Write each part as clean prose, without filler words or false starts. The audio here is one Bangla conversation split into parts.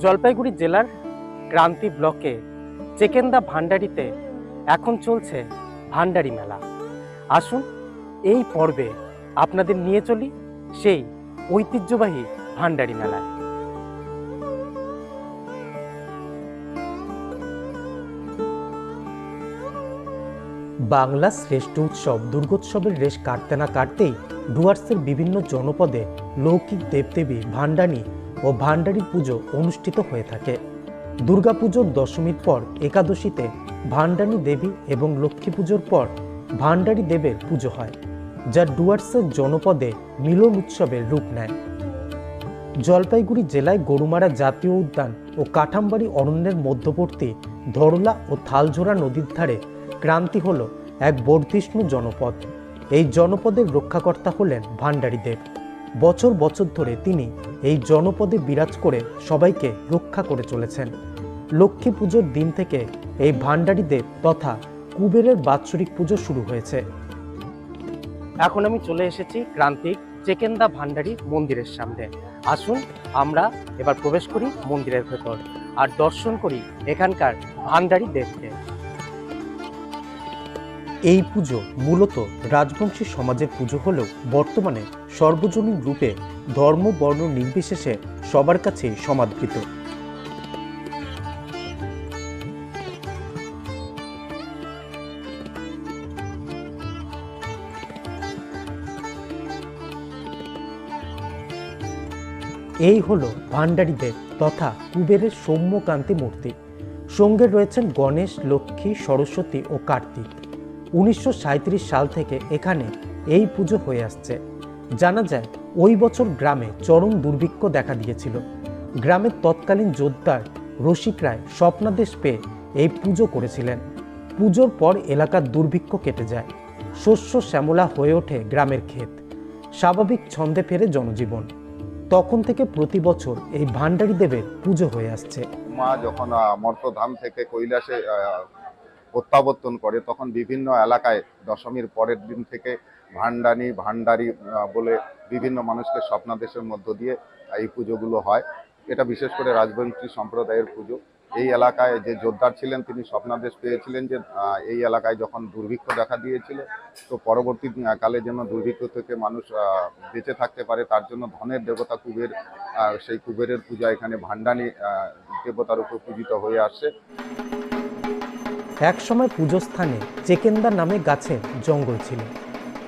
জলপাইগুড়ি জেলার ক্রান্তি ব্লকে চেকেন্দা ভান্ডারিতে এখন চলছে ভান্ডারি মেলা। আসুন এই পর্বে আপনাদের নিয়ে চলি সেই ঐতিহ্যবাহী ভান্ডারি মেলায়। বাংলা শ্রেষ্ঠ উৎসব দুর্গোৎসবের রেশ কাটতে না কাটতেই ডুয়ার্সের বিভিন্ন জনপদে লৌকিক দেবদেবী ভান্ডানি ও ভান্ডারির পুজো অনুষ্ঠিত হয়ে থাকে। দুর্গাপুজোর দশমীর পর একাদশীতে ভান্ডানি দেবী এবং লক্ষ্মী পুজোর পর ভান্ডারি দেবের পুজো হয়, যা ডুয়ার্সের জনপদে মিলন উৎসবের রূপ নেয়। জলপাইগুড়ি জেলায় গরুমারা জাতীয় উদ্যান ও কাঠামবাড়ি অরণ্যের মধ্যবর্তী ধরলা ও থালঝোড়া নদীর ধারে ক্রান্তি হল এক বর্ধিষ্ণু জনপদ। এই জনপদের রক্ষাকর্তা হলেন ভান্ডারি দেব। বছর বছর ধরে তিনি এই জনপদে বিরাজ করে সবাইকে রক্ষা করে চলেছেন। লক্ষ্মী পুজোর দিন থেকে এই ভান্ডারি দেব তথা কুবেরের বাৎসরিক পুজো শুরু হয়েছে। এখন আমি চলে এসেছি ক্রান্তিক চেকেন্দা ভান্ডারি মন্দিরের সামনে। আসুন আমরা এবার প্রবেশ করি মন্দিরের ভেতর আর দর্শন করি এখানকার ভান্ডারি দেবকে। এই পুজো মূলত রাজবংশী সমাজের পুজো হলেও বর্তমানে সর্বজনীন রূপে ধর্ম বর্ণ নির্বিশেষে সবার কাছে সমাদৃত। এই হলো ভান্ডারি দেব তথা কুবেরের সৌম্যকান্তি মূর্তি। সঙ্গে রয়েছেন গণেশ, লক্ষ্মী, সরস্বতী ও কার্তিক। 1937 সাল থেকে এখানে এই পুজো হয়ে আসছে। জানা যায় ওই বছর গ্রামে চরম দুর্ভিক্ষ দেখা দিয়েছিল। গ্রামের তৎকালীন জোরদার রসিক রায় স্বপ্নাদেশ পেয়ে এই পুজো করেছিলেন। পুজোর পর এলাকার দুর্ভিক্ষ কেটে যায়, শস্য শ্যামলা হয়ে ওঠে গ্রামের ক্ষেত, স্বাভাবিক ছন্দে ফেরে জনজীবন। তখন থেকে প্রতি বছর এই ভান্ডারি দেবের পুজো হয়ে আসছে। মা যখন মর্তধাম থেকে কৈলাসে প্রত্যাবর্তন করে তখন বিভিন্ন এলাকায় দশমীর পরের দিন থেকে ভান্ডারি বলে বিভিন্ন মানুষকে স্বপ্নাদেশের মধ্য দিয়ে এই পুজোগুলো হয়। এটা বিশেষ করে রাজবংশী সম্প্রদায়ের পুজো। এই এলাকায় যে যোদ্ধার ছিলেন তিনি স্বপ্নাদেশ পেয়েছিলেন যে এই এলাকায় যখন দুর্ভিক্ষ দেখা দিয়েছিল তো পরবর্তী কালে যেন দুর্ভিক্ষ থেকে মানুষ বেঁচে থাকতে পারে তার জন্য ধনের দেবতা কুবের, সেই কুবেরের পূজা এখানে ভান্ডানি দেবতার উপর পূজিত হয়ে আসছে। এক সময় পুজো স্থানে চেকেন্দা নামে গাছের জঙ্গল ছিল,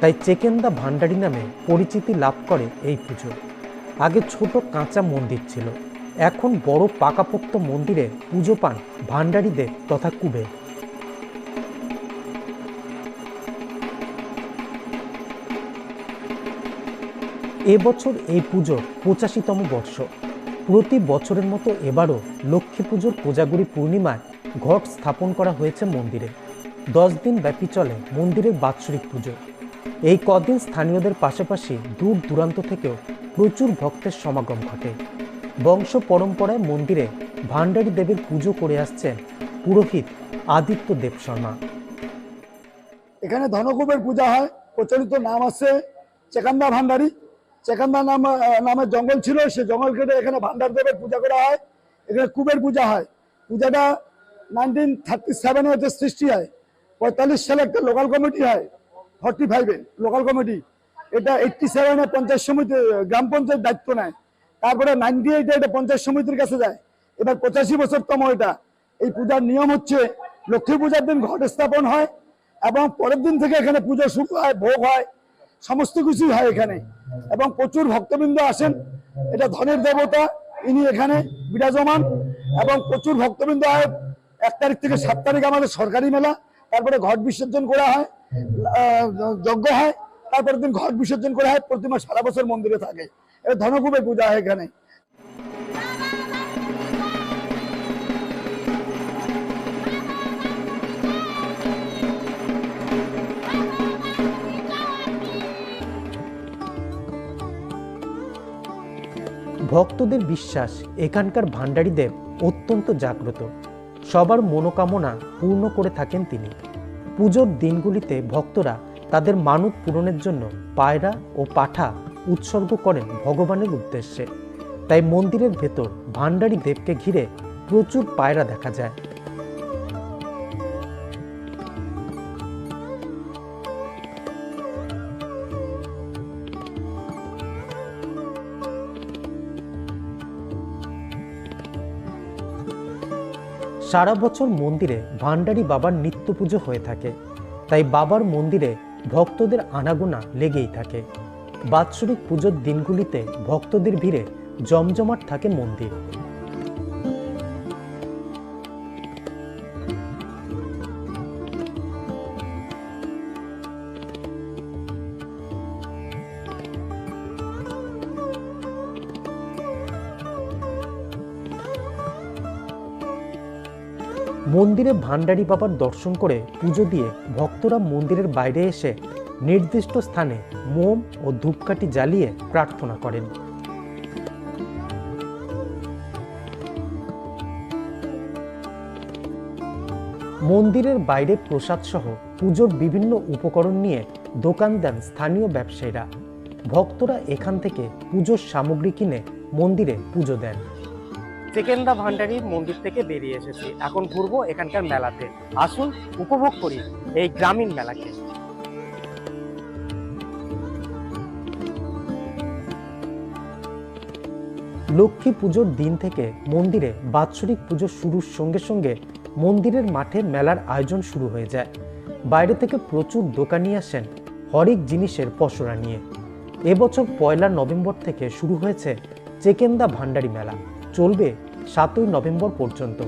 তাই চেকেন্দা ভান্ডারি নামে পরিচিতি লাভ করে এই পুজো। আগে ছোট কাঁচা মন্দির ছিল, এখন বড় পাকাপোক্ত মন্দিরে পুজো পান ভান্ডারি দেব তথা কুবের। এবছর এই পুজোর 85তম বর্ষ। প্রতি বছরের মতো এবারও লক্ষ্মী পুজোর কোজাগরি পূর্ণিমায় ঘট স্থাপন করা হয়েছে মন্দিরে। 10 দিন ব্যাপী চলে মন্দিরের বাৎসরিক পুজো। এই কদিন স্থানীয়দের পাশাপাশি দূর দূরান্ত থেকেও প্রচুর ভক্তের সমাগম ঘটে। বংশ পরম্পরায় মন্দিরে ভান্ডারি দেবের পুজো করে আসছেন পুরোহিত আদিত্য দেব শর্মা। এখানে ধনকুবের পূজা হয়। প্রচলিত নাম আছে চেকেন্দা ভান্ডারি। চেকেন্দা নামের জঙ্গল ছিল, সে জঙ্গল কেটে এখানে ভান্ডার দেবের পূজা করা হয়। এখানে কুবের পূজা হয়। পূজাটা 1937 সৃষ্টি হয়। 45 সালে একটা লোকাল কমিটি হয়, 45-এ লোকাল কমিটি। এটা 87-এ পঞ্চায়েত সমিতি গ্রাম পঞ্চায়েত দায়িত্ব নেয়। তারপরে 98-এ এটা পঞ্চায়েত সমিতির কাছে যায়। এবার 85 বছরতম এটা। এই পূজার নিয়ম হচ্ছে লক্ষ্মী পূজার দিন ঘট স্থাপন হয় এবং পরের দিন থেকে এখানে পুজো শুরু হয়, ভোগ হয়, সমস্ত কিছুই হয় এখানে এবং প্রচুর ভক্তবৃন্দ আসেন। এটা ধনের দেবতা, ইনি এখানে বিরাজমান এবং প্রচুর ভক্তবৃন্দ হয়। 1 তারিখ থেকে 7 তারিখ আমাদের সরকারি মেলা, তারপরে ঘট বিসর্জন করা হয়, যজ্ঞ হয়, তারপরের দিন ঘট বিসর্জন করা হয়। প্রতিমা সারা বছর মন্দিরে থাকে। এটা ধনকুবের পূজা হয় এখানে। ভক্তদের বিশ্বাস এখানকার ভান্ডারি দেব অত্যন্ত জাগ্রত, সবার মনোকামনা পূর্ণ করে থাকেন তিনি। পুজোর দিনগুলিতে ভক্তরা তাদের মানত পূরণের জন্য পায়রা ও পাঠা উৎসর্গ করেন ভগবানের উদ্দেশ্যে। তাই মন্দিরের ভেতর ভান্ডারী দেবকে ঘিরে প্রচুর পায়রা দেখা যায়। সারা বছর মন্দিরে ভান্ডারী বাবার নিত্য পুজো হয়ে থাকে, তাই বাবার মন্দিরে ভক্তদের আনাগোনা লেগেই থাকে। বাৎসরিক পুজোর দিনগুলিতে ভক্তদের ভিড়ে জমজমাট থাকে মন্দির। মন্দিরে ভান্ডারী বাবার দর্শন করে পুজো দিয়ে ভক্তরা মন্দিরের বাইরে এসে নির্দিষ্ট স্থানে মোম ও ধূপকাঠি জ্বালিয়ে প্রার্থনা করেন। মন্দিরের বাইরে প্রসাদ সহ পুজোর বিভিন্ন উপকরণ নিয়ে দোকান দেন স্থানীয় ব্যবসায়ীরা। ভক্তরা এখান থেকে পুজোর সামগ্রী কিনে মন্দিরে পুজো দেন। চেকেন্দা ভান্ডারীর মন্দির থেকে বেরিয়ে এসেছি, এখন ঘুরবো এখানকার মেলাতে। আসুন উপভোগ করি এই গ্রামীণ মেলাকে। লক্ষ্মী পুজোর দিন থেকে মন্দিরে বাৎসরিক পুজো শুরুর সঙ্গে সঙ্গে মন্দিরের মাঠে মেলার আয়োজন শুরু হয়ে যায়। বাইরে থেকে প্রচুর দোকানি আসেন হরেক জিনিসের পসরা নিয়ে। এবছর 1 নভেম্বর থেকে শুরু হয়েছে চেকেন্দা ভান্ডারী মেলা, চলবে 7 নভেম্বর পর্যন্ত।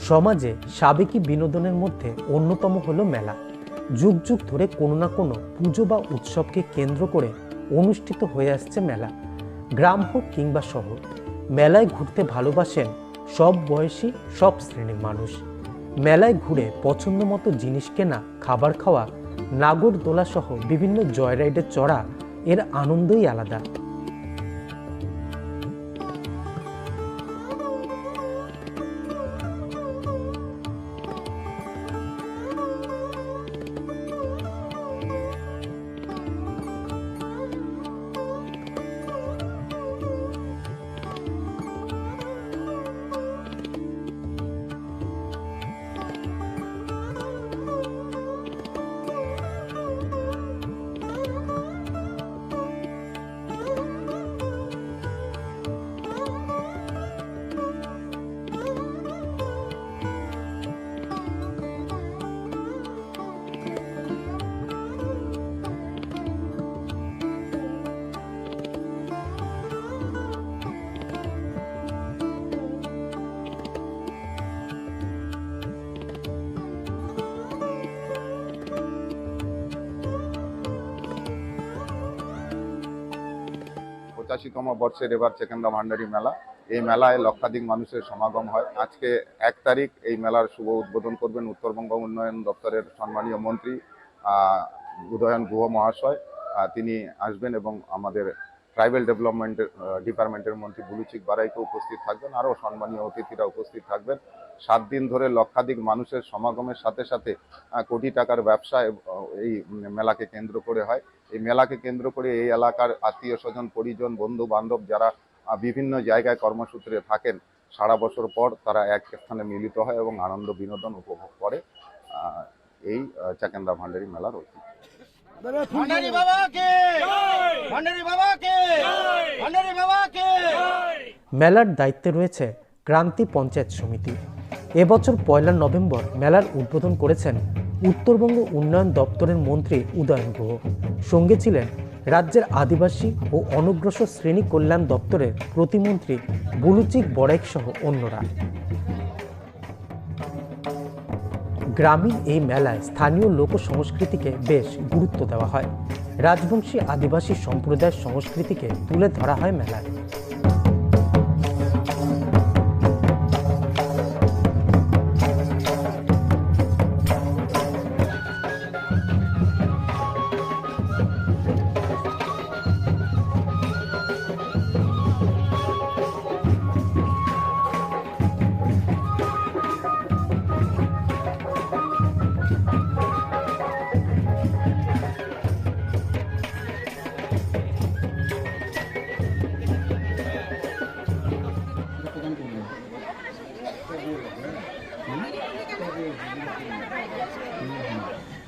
সমাজে সাবেকি বিনোদনের মধ্যে অন্যতম হলো মেলা। যুগ যুগ ধরে কোনো না কোনো পুজো বা উৎসবকে কেন্দ্র করে অনুষ্ঠিত হয়ে আসছে মেলা। গ্রাম হোক কিংবা শহর, মেলায় ঘুরতে ভালোবাসেন সব বয়সী সব শ্রেণীর মানুষ। মেলায় ঘুরে পছন্দ মতো জিনিস কেনা, খাবার খাওয়া, নাগরদোলা সহ বিভিন্ন জয়রাইডে চড়া, এর আনন্দই আলাদা। পঁচাশিতম বর্ষের এবার চেকেন্দা ভান্ডারী মেলা। এই মেলায় লক্ষাধিক মানুষের সমাগম হয়। আজকে 1 তারিখ এই মেলার শুভ উদ্বোধন করবেন উত্তরবঙ্গ উন্নয়ন দপ্তরের সম্মানীয় মন্ত্রী উদয়ন গুহ মহাশয়। তিনি আসবেন এবং আমাদের ট্রাইবাল ডেভেলপমেন্ট ডিপার্টমেন্টের মন্ত্রী বুলুচিক বারাইকে উপস্থিত থাকবেন, আরও সম্মানীয় অতিথিরা উপস্থিত থাকবেন। 7 দিন ধরে লক্ষাধিক মানুষের সমাগমের সাথে সাথে কোটি টাকার ব্যবসা এই মেলাকে কেন্দ্র করে হয়। এই মেলাকে কেন্দ্র করে এই এলাকার আত্মীয় স্বজন, পরিজন, বন্ধু বান্ধব যারা বিভিন্ন জায়গায় কর্মসূত্রে থাকেন, সারা বছর পর তারা এক স্থানে মিলিত হয় এবং আনন্দ বিনোদন উপভোগ করে। এই চেকেন্দা ভান্ডারী মেলার ঐতিহ্য। মেলার দায়িত্বে রয়েছে ক্রান্তি পঞ্চায়েত সমিতি। এবছর 1 নভেম্বর মেলার উদ্বোধন করেছেন উত্তরবঙ্গ উন্নয়ন দপ্তরের মন্ত্রী উদয়ন গুহ। সঙ্গে ছিলেন রাজ্যের আদিবাসী ও অনগ্রসর শ্রেণী কল্যাণ দপ্তরের প্রতিমন্ত্রী বুলুচিক বড়াইক সহ অন্যরা। গ্রামীণ এই মেলায় স্থানীয় লোক সংস্কৃতিকে বেশ গুরুত্ব দেওয়া হয়। রাজবংশী আদিবাসী সম্প্রদায়ের সংস্কৃতিকে তুলে ধরা হয় মেলায়।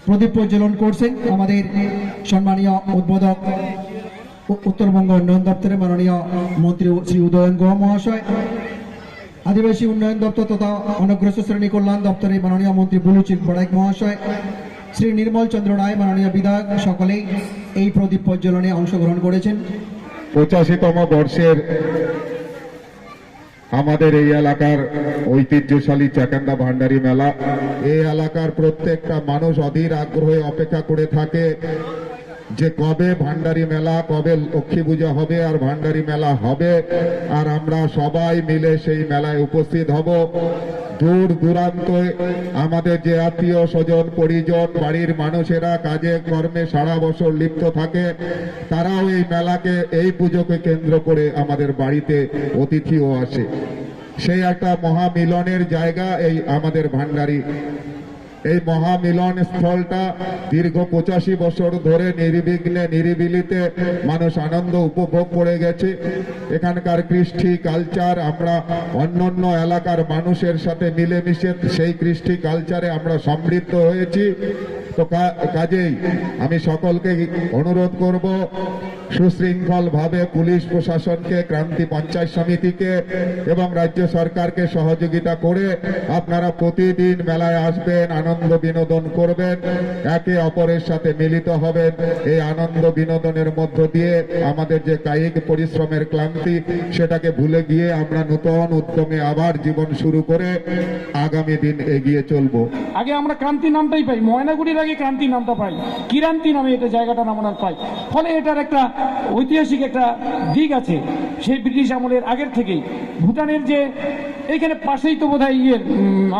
প্রদীপ প্রজ্বলন করছেন আমাদের সম্মানীয় উদ্বোধক উত্তরবঙ্গ উন্নয়ন দপ্তরের মাননীয় মন্ত্রী শ্রী উদয়ন গুহ মহাশয়, আদিবাসী উন্নয়ন দপ্তর তথা অনগ্রসর শ্রেণী কল্যাণ দপ্তরের মাননীয় মন্ত্রী বুলুচিক বড়াইক মহাশয়, শ্রী নির্মল চন্দ্র রায় মাননীয় বিধায়ক, সকলেই এই প্রদীপ প্রজ্বলনে অংশগ্রহণ করেছেন। 85তম বর্ষের আমাদের এই এলাকার ঐতিহ্যশালী চেকেন্দা ভান্ডারি মেলা, এই এলাকার প্রত্যেকটা মানুষ অধীর আগ্রহে অপেক্ষা করে থাকে যে কবে ভান্ডারি মেলা, কবে লক্ষ্মী পূজা হবে আর ভান্ডারি মেলা হবে, আর আমরা সবাই মিলে সেই মেলায় উপস্থিত হব। দূর দূরান্ত আমাদের যে আত্মীয় স্বজন পরিজন বাড়ির মানুষেরা কাজে কর্মে সারা বছর লিপ্ত থাকে, তারাও এই মেলাকে, এই পুজোকে কেন্দ্র করে আমাদের বাড়িতে অতিথিও আসে। সেই একটা মহামিলনের জায়গা এই আমাদের ভান্ডারি। এই মহামিলন স্থলটা দীর্ঘ 85 বছর ধরে নির্বিঘ্নে নিরিবিলিতে মানুষ আনন্দ উপভোগ করে গেছে। এখানকার কৃষ্টি কালচার আমরা অন্যান্য এলাকার মানুষের সাথে মিলেমিশে সেই কৃষ্টি কালচারে আমরা সমৃদ্ধ হয়েছি। তো কাজেই আমি সকলকে অনুরোধ করব, সুশৃঙ্খল ভাবে পুলিশ প্রশাসনকে, ক্রান্তি পঞ্চায়েত সমিতিকে এবং রাজ্য সরকারকে সহযোগিতা করে আপনারা প্রতিদিন মেলায় আসবেন, আনন্দ বিনোদন করবেন, একে অপরের সাথে মিলিত হবেন। এই আনন্দ বিনোদনের মধ্য দিয়ে আমাদের যে কায়িক পরিশ্রমের ক্লান্তি, সেটাকে ভুলে গিয়ে আমরা নতুন উদ্যমে আবার জীবন শুরু করে আগামী দিন এগিয়ে চলবো। আগে আমরা ক্রান্তি নামটাই পাই, ময়নাগুড়ির আগে ক্রান্তি নামটা পাই, কিরান্তি নামে এটা জায়গাটা নাম আমরা পাই। ফলে এটার একটা ঐতিহাসিক একটা দিক আছে সেই ব্রিটিশ আমলের আগের থেকেই। ভুটানের যে এইখানে পাশেই তো বোধহয়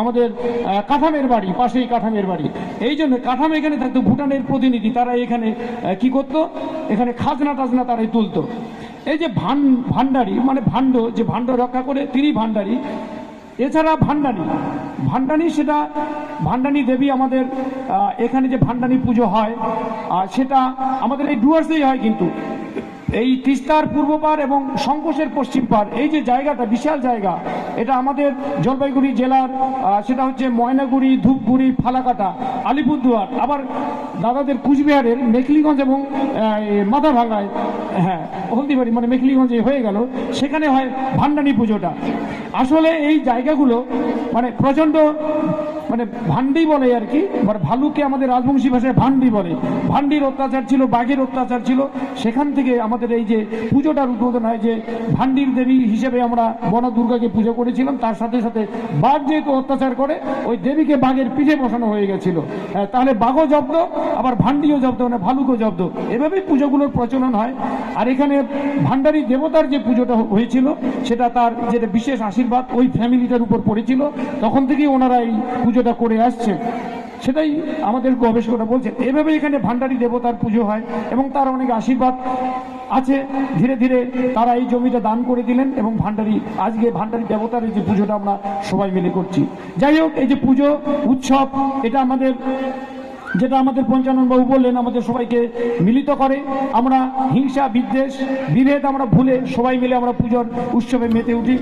আমাদের কাঠামের বাড়ি, পাশেই কাঠামের বাড়ি, এই জন্য কাঠাম এখানে থাকতো। ভুটানের প্রতিনিধি তারা এখানে কি করতো, এখানে খাজনা টাজনা তারাই তুলতো। এই যে ভান্ডারি মানে ভাণ্ড, যে ভাণ্ড রক্ষা করে তিনি ভান্ডারি। এছাড়া ভান্ডানি সেটা ভান্ডানি দেবী আমাদের এখানে যে ভান্ডানি পুজো হয় সেটা আমাদের এই ডুয়ার্সেই হয়, কিন্তু এই তিস্তার পূর্ব পার এবং সংকোষের পশ্চিম পার, এই যে জায়গাটা বিশাল জায়গা, এটা আমাদের জলপাইগুড়ি জেলার, সেটা হচ্ছে ময়নাগুড়ি, ধূপগুড়ি, ফালাকাটা, আলিপুরদুয়ার, আবার দাদাদের কুচবিহারের মেখলিগঞ্জ এবং মাথাভাঙায়, হ্যাঁ হলদিবাড়ি মানে মেখলিগঞ্জে হয়ে গেল, সেখানে হয় ভান্ডানি পুজোটা। আসলে এই জায়গাগুলো মানে প্রচণ্ড মানে ভান্ডি বলে আর কি, মানে ভালুকে আমাদের রাজবংশী ভাষায় ভান্ডি বলে। ভান্ডির অত্যাচার ছিল, বাঘের অত্যাচার ছিল, সেখান থেকে আমাদের এই যে পুজোটার উদ্বোধন হয়, যে ভান্ডির দেবী হিসেবে আমরা বনা দুর্গাকে পুজো করেছিলাম। তার সাথে সাথে বাঘ যেহেতু অত্যাচার করে, ওই দেবীকে বাঘের পিঠে বসানো হয়ে গেছিল, তাহলে বাঘও জব্দ, আবার ভান্ডিও জব্দ, মানে ভালুকও জব্দ। এভাবেই পুজোগুলোর প্রচলন হয়। আর এখানে ভান্ডারি দেবতার যে পুজোটা হয়েছিল, সেটা তার যেটা বিশেষ আশীর্বাদ ওই ফ্যামিলিটার উপর পড়েছিল, তখন থেকেই ওনারা এই পুজোটা করে আসছে। সেটাই আমাদের গবেষকরা বলছেন। এভাবে এখানে ভান্ডারি দেবতার পুজো হয় এবং তার অনেক আশীর্বাদ আছে। ধীরে ধীরে তারা এই জমিটা দান করে দিলেন এবং আজকে ভান্ডারি দেবতার এই যে পুজোটা আমরা সবাই মিলে করছি। যাই হোক, এই যে পুজো উৎসব, এটা যেটা আমাদের পঞ্চানন বাবু বললেন, আমাদের সবাইকে মিলিত করে। আমরা হিংসা বিদ্বেষ বিভেদ আমরা ভুলে সবাই মিলে আমরা পুজোর উৎসবে মেতে উঠি।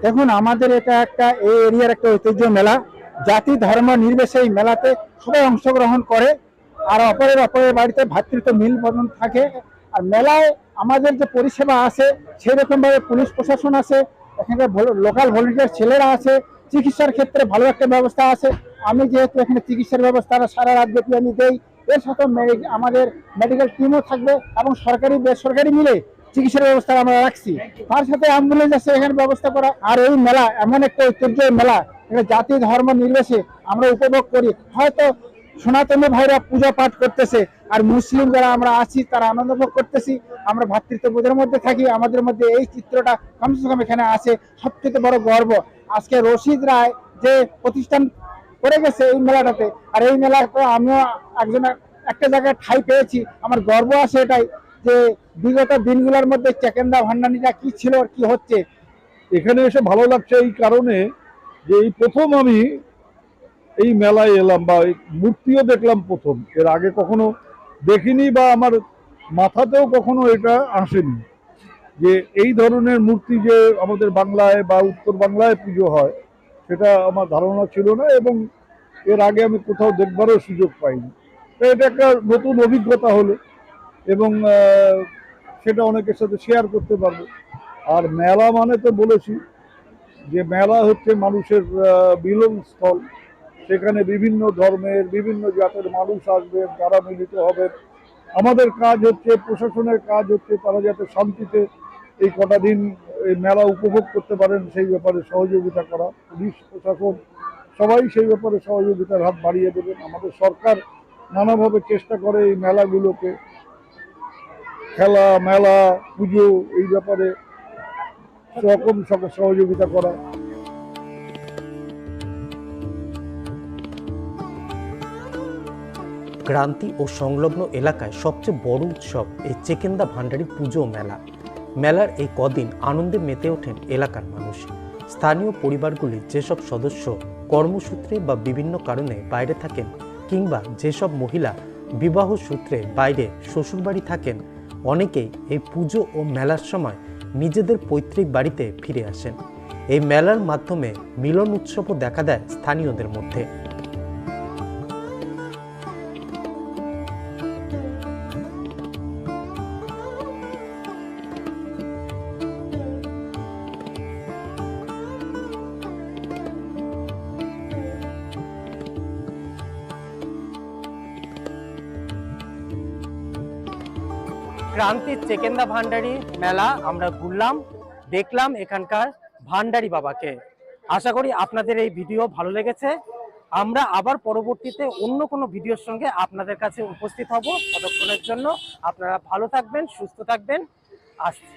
দেখুন, আমাদের এটা একটা এই এরিয়ার একটা ঐতিহ্য মেলা। জাতি ধর্ম নির্বিশেষে এই মেলাতে সবাই অংশগ্রহণ করে, আর অপরের বাড়িতে ভ্রাতৃত্ব মিল বন্ধন থাকে। আর মেলায় আমাদের যে পরিষেবা আছে, সেই রকম ভাবে পুলিশ প্রশাসন আছে, এখানে লোকাল ভলেন্টিয়ার ছেলেরা আছে, চিকিৎসার ক্ষেত্রে ভালো একটা ব্যবস্থা আছে। আমি যেহেতু এখানে চিকিৎসার ব্যবস্থা সারা রাত ব্যাপী আমি দেই, এর সাথে আমাদের মেডিকেল টিমও থাকবে এবং সরকারি বেসরকারি মিলে চিকিৎসার ব্যবস্থা আমরা রাখছি। তার সাথে অ্যাম্বুলেন্স আছে এখানে ব্যবস্থা করা। আর এই মেলা এমন একটা ঐতিহ্য মেলা, এখানে জাতি ধর্ম নির্বিশেষে আমরা উপভোগ করি। হয়তো সনাতনী ভাইরা পূজা পাঠ করতেছে, আর মুসলিম যারা আমরা আছি তারা আনন্দ ভোগ করতেছি। আমরা ভ্রাতৃত্ববোধের মধ্যে থাকি, আমাদের মধ্যে এই চিত্রটা কমসে কম এখানে আছে। সবথেকে বড় গর্ব আজকে রশিদ রায় যে প্রতিষ্ঠান করে গেছে এই মেলাটাতে, আর এই মেলাতে আমিও একটা জায়গায় ঠাঁই পেয়েছি। আমার গর্ব আছে এটাই যে বিগত দিনগুলোর মধ্যে চেকেন্দা ভান্ডানিটা কি ছিল আর কি হচ্ছে। এখানে এসে ভালো লাগছে এই কারণে যে এই প্রথম আমি এই মেলায় এলাম, বা মূর্তিও দেখলাম প্রথম। এর আগে কখনো দেখিনি বা আমার মাথাতেও কখনো এটা আসেনি। যে এই ধরনের মূর্তি যে আমাদের বাংলায় বা উত্তর বাংলায় পুজো হয় সেটা আমার ধারণা ছিল না, এবং এর আগে আমি কোথাও দেখবারও সুযোগ পাইনি। তো এটা একটা নতুন অভিজ্ঞতা হলো, এবং সেটা অনেকের সাথে শেয়ার করতে পারবো। আর মেলা মানে তো বলেছি যে মেলা হচ্ছে মানুষের মিলনস্থল। সেখানে বিভিন্ন ধর্মের বিভিন্ন জাতের মানুষ আসবেন, তারা মিলিত হবেন। আমাদের কাজ হচ্ছে, প্রশাসনের কাজ হচ্ছে তারা যাতে শান্তিতে এই কটা দিন এই মেলা উপভোগ করতে পারেন সেই ব্যাপারে সহযোগিতা করা। পুলিশ প্রশাসন সবাই সেই ব্যাপারে সহযোগিতার হাত বাড়িয়ে দেবেন। আমাদের সরকার নানাভাবে চেষ্টা করে এই মেলাগুলোকে, খেলা মেলা পুজো, এই ব্যাপারে রকম সহযোগিতা করা। ক্রান্তি ও সংলগ্ন এলাকায় সবচেয়ে বড় উৎসব এই চেকেন্দা ভান্ডারি পুজো ও মেলা। মেলার এই কদিন আনন্দে মেতে ওঠেন এলাকার মানুষ। স্থানীয় পরিবারগুলি যেসব সদস্য কর্মসূত্রে বা বিভিন্ন কারণে বাইরে থাকেন, কিংবা যেসব মহিলা বিবাহ সূত্রে বাইরে শ্বশুরবাড়ি থাকেন, অনেকেই এই পুজো ও মেলার সময় নিজেদের পৈতৃক বাড়িতে ফিরে আসেন। এই মেলার মাধ্যমে মিলন উৎসবও দেখা দেয় স্থানীয়দের মধ্যে। ক্রান্তির চেকেন্দা ভান্ডারি মেলা আমরা ঘুরলাম, দেখলাম এখানকার ভান্ডারি বাবাকে। আশা করি আপনাদের এই ভিডিও ভালো লেগেছে। আমরা আবার পরবর্তীতে অন্য কোনো ভিডিওর সঙ্গে আপনাদের কাছে উপস্থিত হব। ততক্ষণের জন্য আপনারা ভালো থাকবেন, সুস্থ থাকবেন। আসছি।